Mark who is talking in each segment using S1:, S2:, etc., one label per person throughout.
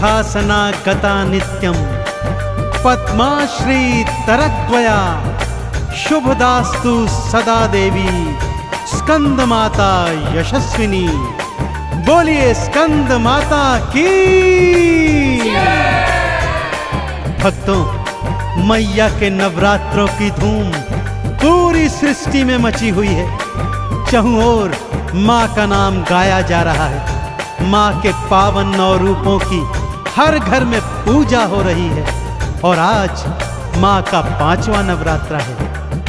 S1: सिंहासना गता नित्यम पद्माश्री तरद्वया शुभदास्तु सदा देवी स्कंद माता यशस्विनी। बोलिए स्कंद माता की। भक्तों, मैया के नवरात्रों की धूम पूरी सृष्टि में मची हुई है। चहुं ओर माँ का नाम गाया जा रहा है। माँ के पावन नौ रूपों की हर घर में पूजा हो रही है। और आज माँ का 5वां नवरात्रा है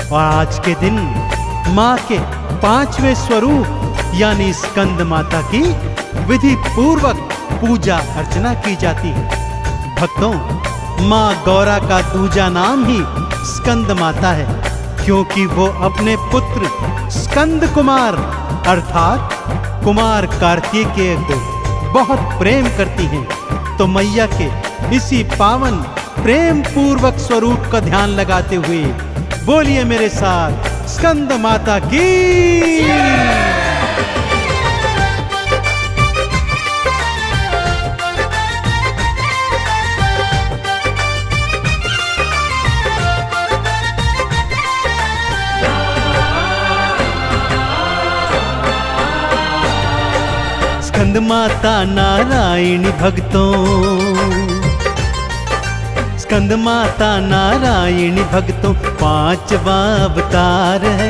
S1: और आज के दिन माँ के 5वें स्वरूप यानी स्कंद माता की विधि पूर्वक पूजा अर्चना की जाती है। भक्तों, माँ गौरा का दूजा नाम ही स्कंद माता है, क्योंकि वो अपने पुत्र स्कंद कुमार अर्थात कुमार कार्तिकेय को बहुत प्रेम करती हैं। तो मैया के इसी पावन प्रेम पूर्वक स्वरूप का ध्यान लगाते हुए बोलिए मेरे साथ स्कंद माता की। स्कंद माता नारायणी भक्तों, स्कंद माता नारायणी भक्तों 5वां अवतार है।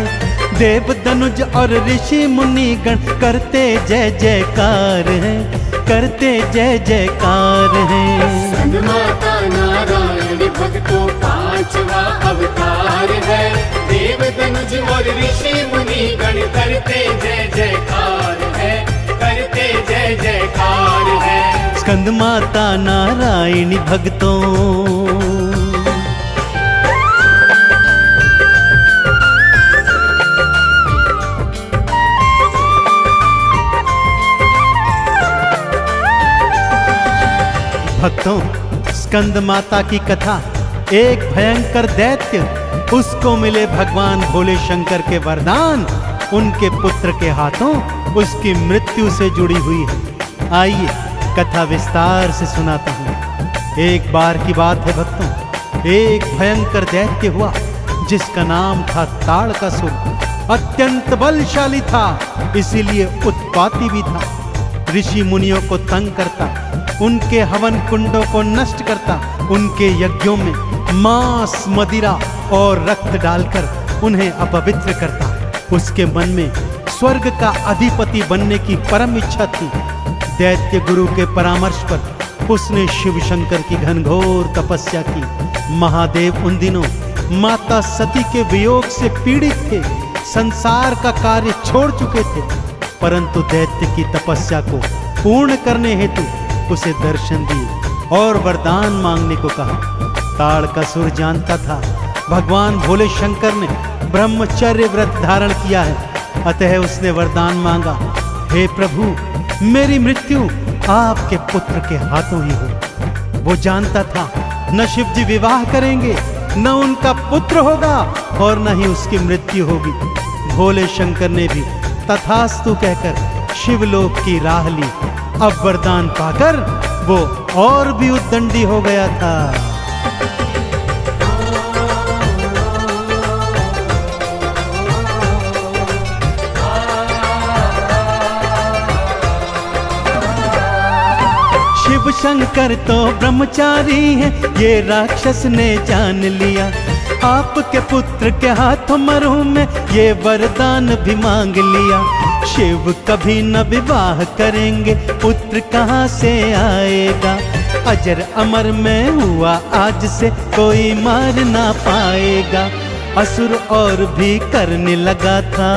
S1: देव धनुज और ऋषि मुनि गण करते जय जयकार है, करते जय जयकार है।
S2: स्कंद माता नारायणी भक्तों 5वां अवतार है। देव धनुज और ऋषि मुनि गण करते जय जयकार है, करते जय जयकार है।
S1: स्कंद माता नारायणी भक्तों। भक्तों, स्कंद माता की कथा एक भयंकर दैत्य, उसको मिले भगवान भोले शंकर के वरदान, उनके पुत्र के हाथों उसकी मृत्यु से जुड़ी हुई है। आइए कथा विस्तार से सुनाता हूँ। एक बार की बात है भक्तों, एक भयंकर दैत्य हुआ जिसका नाम था ताड़कासुर। अत्यंत बलशाली था, इसीलिए उत्पाती भी था। ऋषि मुनियों को तंग करता, उनके हवन कुंडों को नष्ट करता, उनके यज्ञों में मांस मदिरा और रक्त डालकर उन्हें अपवित्र करता। उसके मन में स्वर्ग का अधिपति बनने की परम इच्छा थी। दैत्य गुरु के परामर्श पर उसने शिव शंकर की घनघोर तपस्या की। महादेव उन दिनों माता सती के वियोग से पीड़ित थे, संसार का कार्य छोड़ चुके थे, परंतु दैत्य की तपस्या को पूर्ण करने हेतु उसे दर्शन दिए और वरदान मांगने को कहा। ताड़कासुर जानता था भगवान भोले शंकर ने ब्रह्मचर्य व्रत धारण किया है, अतः उसने वरदान मांगा, हे प्रभु, मेरी मृत्यु आपके पुत्र के हाथों ही हो। वो जानता था न शिव जी विवाह करेंगे, न उनका पुत्र होगा और न ही उसकी मृत्यु होगी। भोले शंकर ने भी तथास्तु कहकर शिवलोक की राह ली। अब वरदान पाकर वो और भी उद्दंडी हो गया था। शिव शंकर तो ब्रह्मचारी है, ये राक्षस ने जान लिया। आपके पुत्र के हाथों मरहूं में ये वरदान भी मांग लिया। शिव कभी न विवाह करेंगे, पुत्र कहाँ से आएगा। अजर अमर में हुआ आज से कोई मार ना पाएगा। असुर और भी करने लगा था,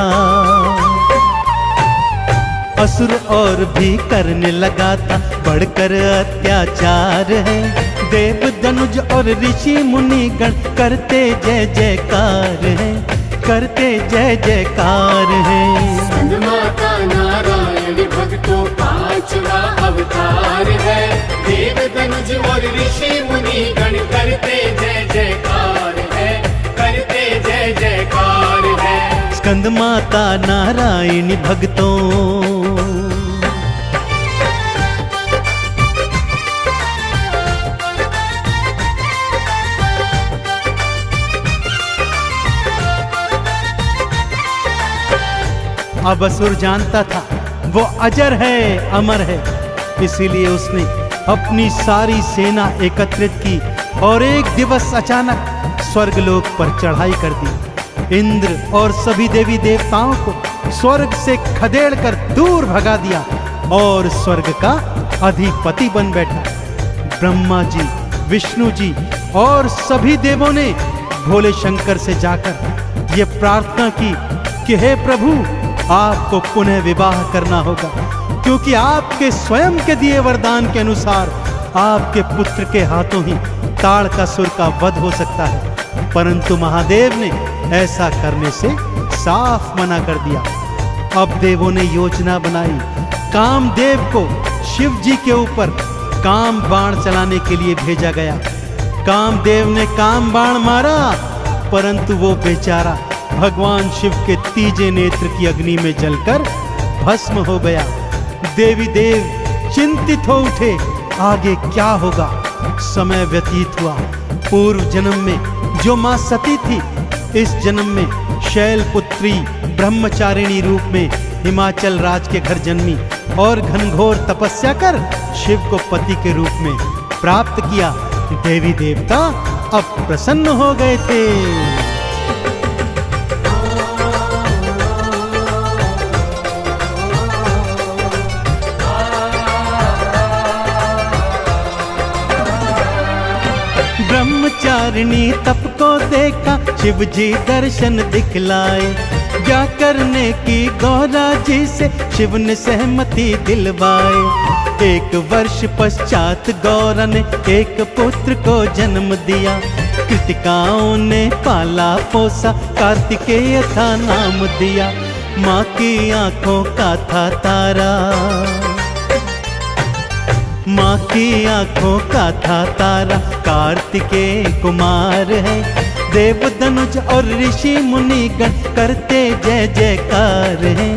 S1: असुर और भी करने लगा था बढ़कर अत्याचार है। देव धनुज और ऋषि मुनि गण करते जय जयकार है, करते जय जयकार है।
S2: स्कंद माता नारायणी भक्तों 5वां अवतार है। देव धनुज और ऋषि मुनि गण करते जय जयकार है, करते जय जयकार है।
S1: स्कंद माता नारायणी भक्तों। अब असुर जानता था वो अजर है, अमर है, इसीलिए उसने अपनी सारी सेना एकत्रित की और एक दिवस अचानक स्वर्गलोक पर चढ़ाई कर दी। इंद्र और सभी देवी देवताओं को स्वर्ग से खदेड़ कर दूर भगा दिया और स्वर्ग का अधिपति बन बैठा। ब्रह्मा जी, विष्णु जी और सभी देवों ने भोले शंकर से जाकर ये प्रार्थना की कि हे प्रभु, आपको पुनः विवाह करना होगा, क्योंकि आपके स्वयं के दिए वरदान के अनुसार आपके पुत्र के हाथों ही ताड़कासुर का वध हो सकता है। परंतु महादेव ने ऐसा करने से साफ मना कर दिया। अब देवों ने योजना बनाई। कामदेव को शिव जी के ऊपर काम बाण चलाने के लिए भेजा गया। कामदेव ने काम बाण मारा, परंतु वो बेचारा भगवान शिव के तीजे नेत्र की अग्नि में जलकर भस्म हो गया। देवी देव चिंतित हो उठे, आगे क्या होगा। समय व्यतीत हुआ। पूर्व जन्म में जो मां सती थी, इस जन्म में शैलपुत्री ब्रह्मचारिणी रूप में हिमाचल राज के घर जन्मी और घनघोर तपस्या कर शिव को पति के रूप में प्राप्त किया। देवी देवता अब प्रसन्न हो गए थे। ब्रह्मचारिणी तप को देखा, शिव जी दर्शन दिखलाए। क्या करने की गौरा जी से शिव ने सहमति दिलवाए। एक वर्ष पश्चात गौरा ने एक पुत्र को जन्म दिया। कृतिकाओं ने पाला पोसा, कार्तिकेय था नाम दिया। माँ की आंखों का था तारा, माँ की आंखों का था तारा, कार्तिकेय कुमार है। देव धनुज और ऋषि मुनि गण करते जय जयकार है,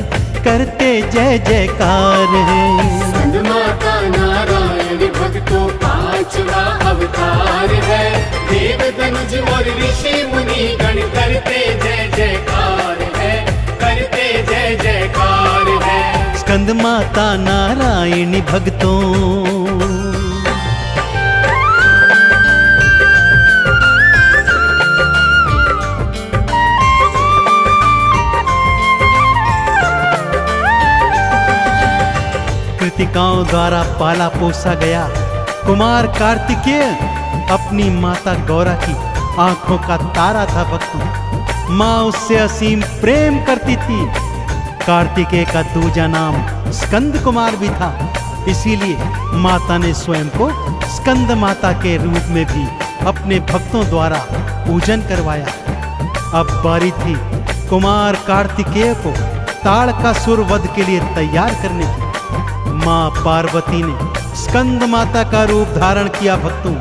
S1: करते जय जयकार है।
S2: स्कंद माता नारायण भक्तों पांचवा अवतार है। देव धनुज और ऋषि मुनि गण करते जय जयकार है, करते जय जयकार है।
S1: स्कंद माता नारायणी भक्तों। कृतिकाओं द्वारा पाला पोसा गया कुमार कार्तिकेय अपनी माता गौरा की आंखों का तारा था। भक्तों, माँ उससे असीम प्रेम करती थी। कार्तिकेय का दूजा नाम स्कंद कुमार भी था, इसीलिए माता ने स्वयं को स्कंद माता के रूप में भी अपने भक्तों द्वारा पूजन करवाया। अब बारी थी कुमार कार्तिकेय को ताड़कासुर वध के लिए तैयार करने की। माँ पार्वती ने स्कंद माता का रूप धारण किया भक्तों,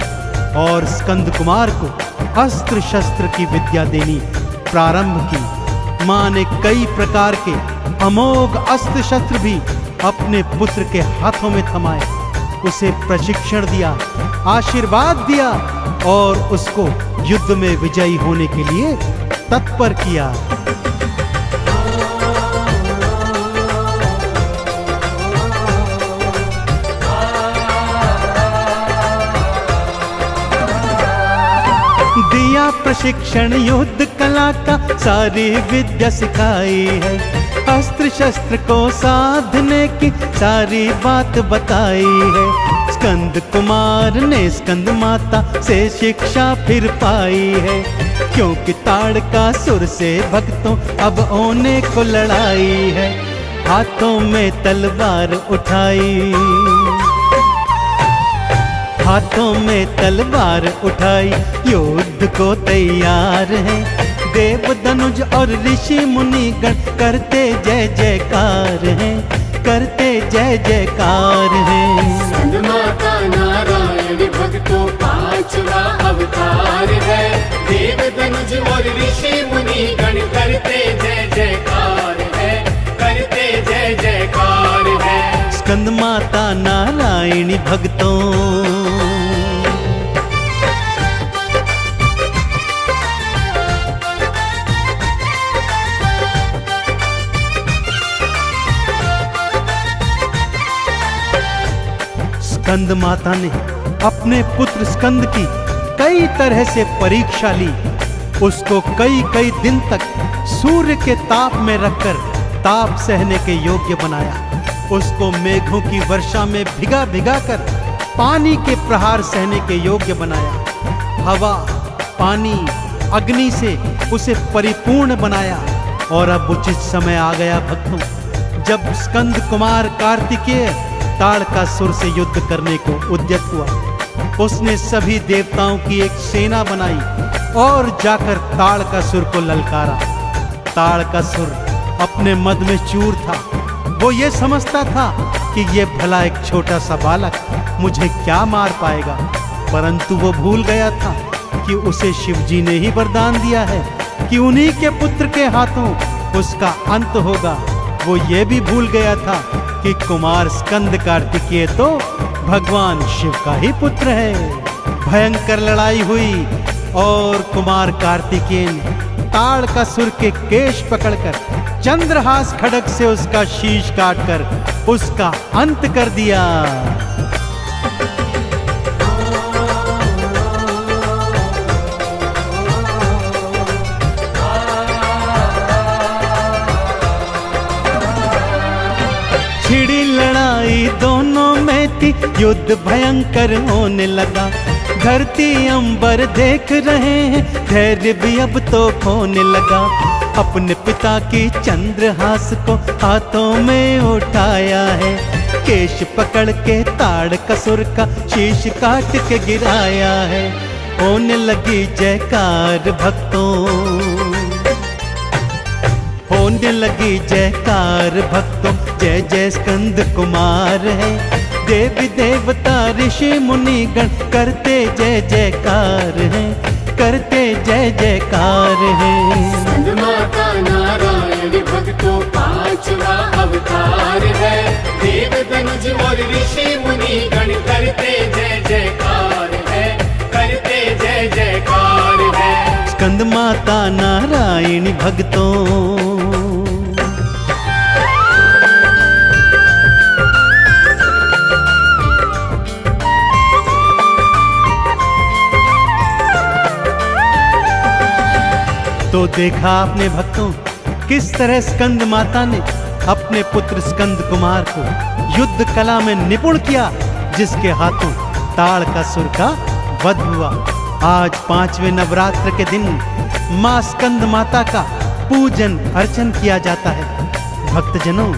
S1: और स्कंद कुमार को अस्त्र शस्त्र की विद्या देनी प्रारंभ की। माँ ने कई प्रकार के अमोघ अस्त्र शस्त्र भी अपने पुत्र के हाथों में थमाए, उसे प्रशिक्षण दिया, आशीर्वाद दिया और उसको युद्ध में विजयी होने के लिए तत्पर किया। दिया प्रशिक्षण युद्ध कला का, सारी विद्या सिखाई है। अस्त्र शस्त्र को साधने की सारी बात बताई है। स्कंद कुमार ने स्कंद माता से शिक्षा फिर पाई है, क्योंकि ताड़कासुर से भक्तों अब होने को लड़ाई है। हाथों में तलवार उठाई, हाथों में तलवार उठाई, युद्ध को तैयार है। देव धनुज और ऋषि मुनि गण करते जय जयकार है, करते जय जयकार है।
S2: स्कंद माता नारायण भक्तों पांचवा अवतार है। देव धनुज और ऋषि मुनि गण करते जय जयकार है, करते जय जयकार है।
S1: स्कंद माता नारायणी भक्तों। स्कंद माता ने अपने पुत्र स्कंद की कई तरह से परीक्षा ली। उसको कई कई दिन तक सूर्य के ताप में रखकर ताप सहने के योग्य बनाया। उसको मेघों की वर्षा में भिगा भिगा कर पानी के प्रहार सहने के योग्य बनाया। हवा, पानी, अग्नि से उसे परिपूर्ण बनाया। और अब उचित समय आ गया भक्तों, जब स्कंद कुमार कार्तिकेय ताड़कासुर से युद्ध करने को उद्यत हुआ। उसने सभी देवताओं की एक सेना बनाई और जाकर ताड़कासुर को ललकारा। ताड़कासुर अपने मद में चूर था। वो ये समझता था कि ये भला एक छोटा सा बालक मुझे क्या मार पाएगा, परंतु वो भूल गया था कि उसे शिवजी ने ही वरदान दिया है कि उन्हीं के पुत्र के हाथों उसका अंत होगा। वो ये भी भूल गया था कि कुमार स्कंद कार्तिकेय तो भगवान शिव का ही पुत्र है। भयंकर लड़ाई हुई और कुमार कार्तिकेय ने ताड़कासुर के केश पकड़कर चंद्रहास खड्ग से उसका शीश काटकर उसका अंत कर दिया। छिड़ी लड़ाई दोनों में थी, युद्ध भयंकर होने लगा। धरती अंबर देख रहे हैं, धैर्य भी अब तो खोने लगा। अपने पिता की चंद्रहास को हाथों में उठाया है, केश पकड़ के ताड़कासुर का शीश काट के गिराया है। होने लगी जयकार भक्तों, होने लगी जयकार भक्तों, जय जय स्कंद कुमार है। देवी देवता ऋषि मुनि गण करते जय जयकार है, करते जय जयकार है।
S2: स्कंद माता नारायण भक्तों पांचवा अवतार है। देव तनुज और ऋषि मुनि गण करते जय जयकार है, करते जय जयकार है।
S1: स्कंद माता नारायणी भक्तों। तो देखा आपने भक्तों किस तरह स्कंद माता ने अपने पुत्र स्कंद कुमार को युद्ध कला में निपुण किया, जिसके हाथों ताड़कासुर का वध हुआ। आज 5वें नवरात्र के दिन मां स्कंद माता का पूजन अर्चन किया जाता है। भक्तजनों,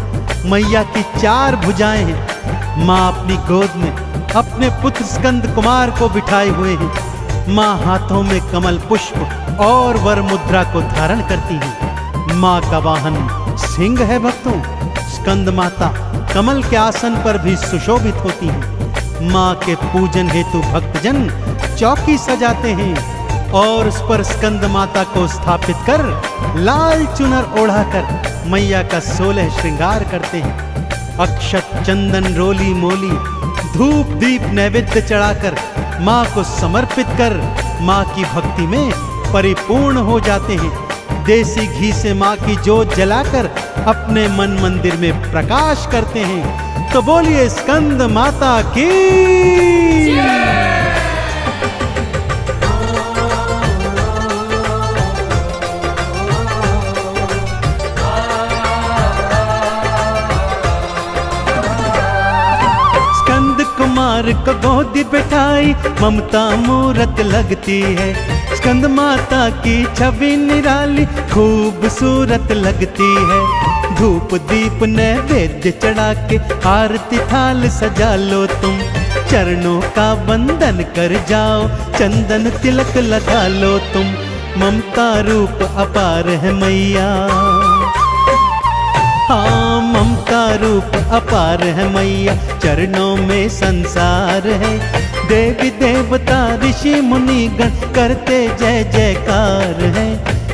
S1: मैया की 4 भुजाएं हैं। मां अपनी गोद में अपने पुत्र स्कंद कुमार को बिठाए हुए हैं। मां हाथों में कमल पुष्प और वर मुद्रा को धारण करती है। मां का वाहन सिंह है भक्तों। स्कंद माता कमल के आसन पर भी सुशोभित होती हैं। मां के पूजन हेतु भक्तजन चौकी सजाते हैं और उस पर स्कंद माता को स्थापित कर लाल चुनर ओढ़ाकर मैया का 16 श्रृंगार करते हैं। अक्षत, चंदन, रोली मोली, धूप दीप नैवेद्य चढ़ाकर मां को समर्पित कर मां की भक्ति में परिपूर्ण हो जाते हैं। देसी घी से मां की जोत जलाकर अपने मन मंदिर में प्रकाश करते हैं। तो बोलिए स्कंद माता की। स्कंद कुमार को गोदी बिठाई ममता मूरत लगती है। स्कंद माता की छवि निराली खूबसूरत लगती है। धूप दीप नैवेद्य चढ़ा के आरती थाल सजा लो तुम। चरणों का वंदन कर जाओ, चंदन तिलक लगा लो तुम। ममता रूप अपार है मैया, हाँ ममता रूप अपार है मैया। चरणों में संसार है। देवी देवता ऋषि मुनि गण करते जय जयकार है,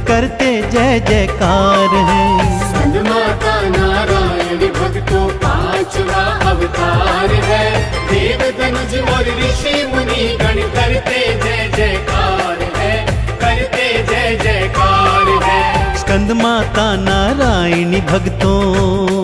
S1: करते जय जयकार है।
S2: स्कंद माता नारायण भक्तों 5वां अवतार है। देव तनुज और ऋषि मुनि गण करते जय जयकार है, करते जय जयकार है।
S1: स्कंद माता नारायणी भक्तों।